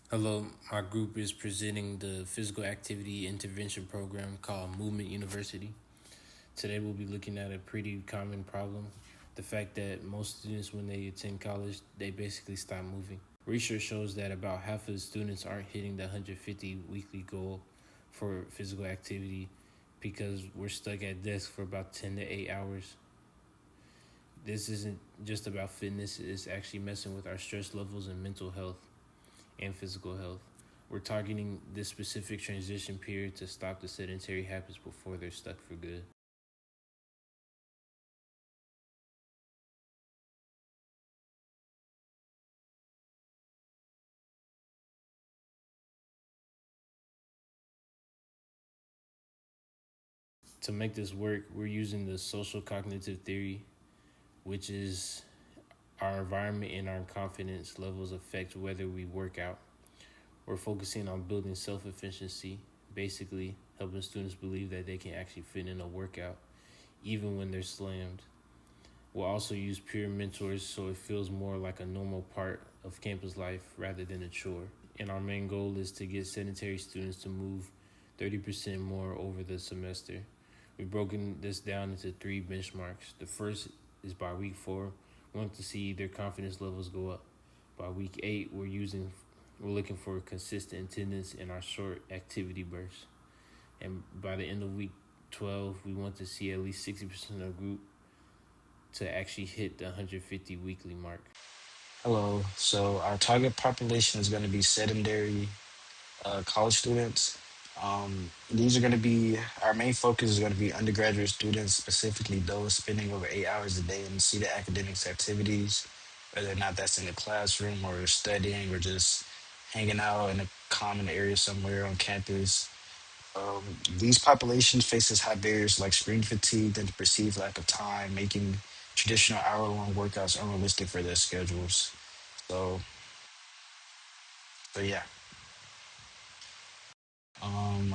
Hello, my group is presenting the physical activity intervention program called Movement University. Today we'll be looking at a pretty common problem, the fact that most students when they attend college, they basically stop moving. Research shows that about half of the students aren't hitting the 150 weekly goal for physical activity because we're stuck at desk for about 10 to 8 hours. This isn't just about fitness, it's actually messing with our stress levels and mental health and physical health. We're targeting this specific transition period to stop the sedentary habits before they're stuck for good. To make this work, we're using the social cognitive theory, which is our environment and our confidence levels affect whether we work out. We're focusing on building self efficiency, basically helping students believe that they can actually fit in a workout even when they're slammed. We'll also use peer mentors so it feels more like a normal part of campus life rather than a chore. And our main goal is to get sedentary students to move 30% more over the semester. We've broken this down into three benchmarks. The first is by week 4, we want to see their confidence levels go up. By week 8, we're looking for consistent attendance in our short activity bursts. And by the end of week 12, we want to see at least 60% of the group to actually hit the 150 weekly mark. Hello. So our target population is going to be sedentary college students. These are going to be our main focus is going to be undergraduate students, specifically those spending over 8 hours a day in seated academics activities, whether or not that's in the classroom or studying or just hanging out in a common area somewhere on campus. These populations faces high barriers like screen fatigue and the perceived lack of time, making traditional hour-long workouts unrealistic for their schedules. So, so yeah. Um,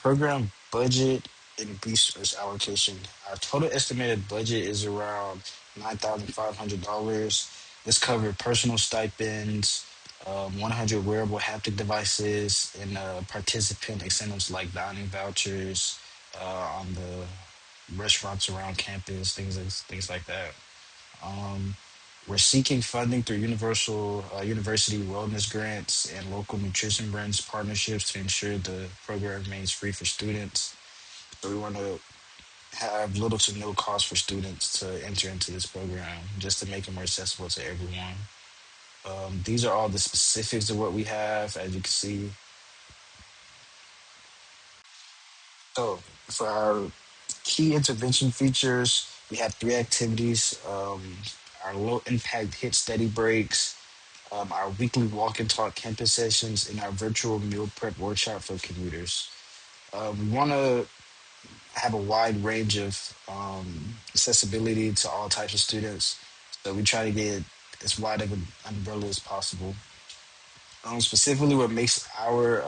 Program budget and resource allocation. Our total estimated budget is around $9,500. This covered personal stipends, 100 wearable haptic devices, and participant incentives like dining vouchers on the restaurants around campus, things like that. Um, we're seeking funding through universal university wellness grants and local nutrition brands partnerships to ensure the program remains free for students. So we want to have little to no cost for students to enter into this program, just to make it more accessible to everyone. These are all the specifics of what we have, as you can see. So for our key intervention features, we have three activities. Our low impact hit steady breaks, our weekly walk and talk campus sessions, and our virtual meal prep workshop for commuters. We want to have a wide range of accessibility to all types of students. So we try to get as wide of an umbrella as possible. Specifically, what makes our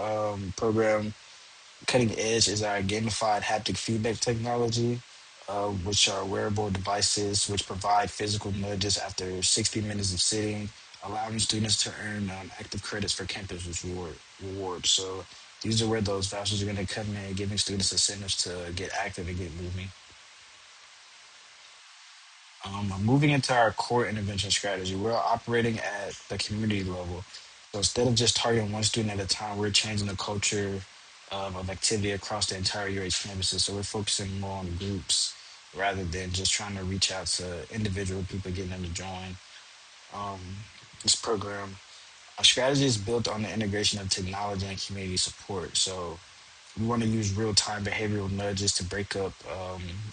program cutting edge is our gamified haptic feedback technology, which are wearable devices which provide physical nudges after 60 minutes of sitting, allowing students to earn active credits for campus rewards. So these are where those vouchers are going to come in, giving students incentives to get active and get moving. Moving into our core intervention strategy, we're operating at the community level. So instead of just targeting one student at a time, we're changing the culture of activity across the entire UH campuses. So we're focusing more on groups rather than just trying to reach out to individual people, getting them to join um, this program. Our strategy is built on the integration of technology and community support. So we want to use real-time behavioral nudges to break up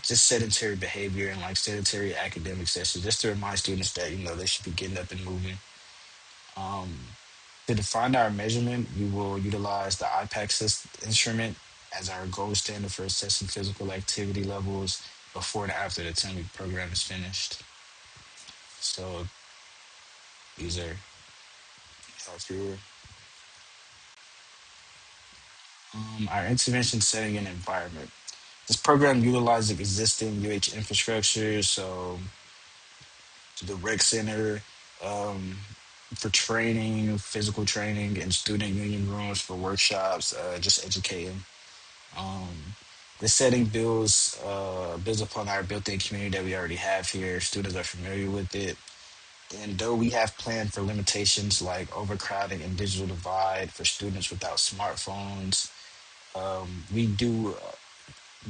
just sedentary behavior and like sedentary academic sessions, just to remind students that they should be getting up and moving. Um, to define our measurement, we will utilize the instrument as our gold standard for assessing physical activity levels before and after the 10-week program is finished. So these are out here. Our intervention setting and environment. This program utilizes existing UH infrastructure, so the rec center. Um, for training, physical training, and student union rooms for workshops, just educating. Um, the setting builds upon our built-in community that we already have here. Students are familiar with it, and though we have planned for limitations like overcrowding and digital divide for students without smartphones,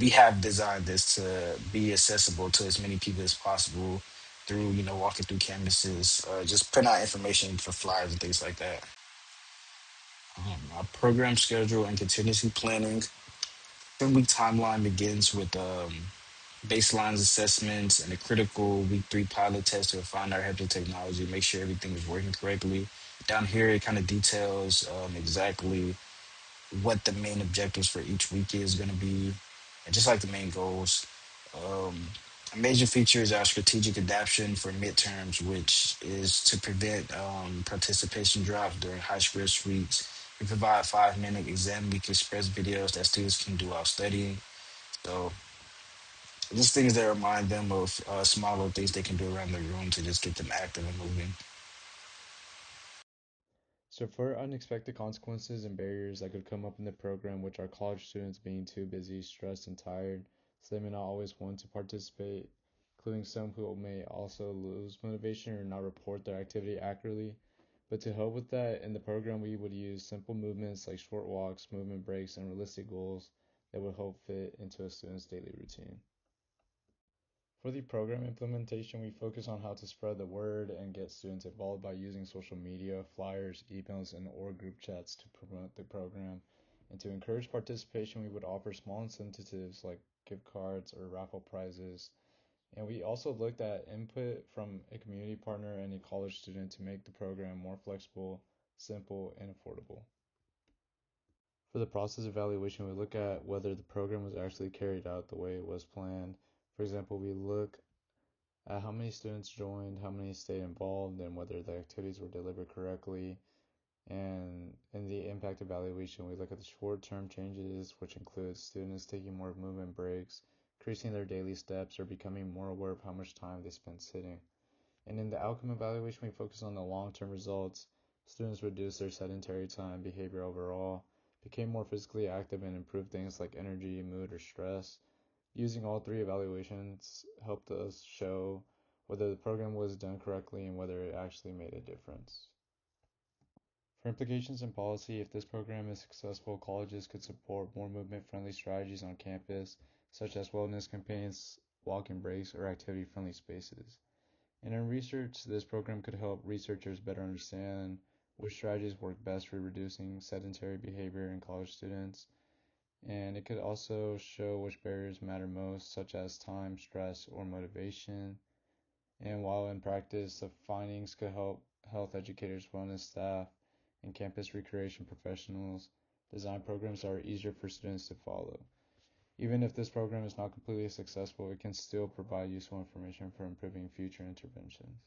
we have designed this to be accessible to as many people as possible through walking through campuses, just putting out information for flyers and things like that. Our program schedule and contingency planning. 10-week timeline begins with baselines assessments and a critical week 3 pilot test to refine our heritage technology, make sure everything is working correctly. Down here, it kind of details exactly what the main objectives for each week is going to be, and just like the main goals. Um, a major feature is our strategic adaptation for midterms, which is to prevent participation drops during high stress weeks. We provide 5-minute exam week express videos that students can do while studying. So just things that remind them of smaller things they can do around the room to just get them active and moving. So, for unexpected consequences and barriers that could come up in the program, which are college students being too busy, stressed, and tired, so they may not always want to participate, including some who may also lose motivation or not report their activity accurately. But to help with that, in the program, we would use simple movements like short walks, movement breaks, and realistic goals that would help fit into a student's daily routine. For the program implementation, we focus on how to spread the word and get students involved by using social media, flyers, emails, and or group chats to promote the program. And to encourage participation, we would offer small incentives like gift cards or raffle prizes. And we also looked at input from a community partner and a college student to make the program more flexible, simple, and affordable. For the process evaluation, we look at whether the program was actually carried out the way it was planned. For example, we look how many students joined, how many stayed involved, and whether the activities were delivered correctly. And in the impact evaluation, we look at the short-term changes, which include students taking more movement breaks, increasing their daily steps, or becoming more aware of how much time they spend sitting. And in the outcome evaluation, we focus on the long-term results. Students reduced their sedentary time, behavior overall, became more physically active, and improved things like energy, mood, or stress. Using all three evaluations helped us show whether the program was done correctly and whether it actually made a difference. For implications in policy, if this program is successful, colleges could support more movement-friendly strategies on campus, such as wellness campaigns, walk-in breaks, or activity-friendly spaces. And in research, this program could help researchers better understand which strategies work best for reducing sedentary behavior in college students, and it could also show which barriers matter most, such as time, stress, or motivation. And while in practice, the findings could help health educators, wellness staff, and campus recreation professionals design programs that are easier for students to follow. Even if this program is not completely successful, it can still provide useful information for improving future interventions.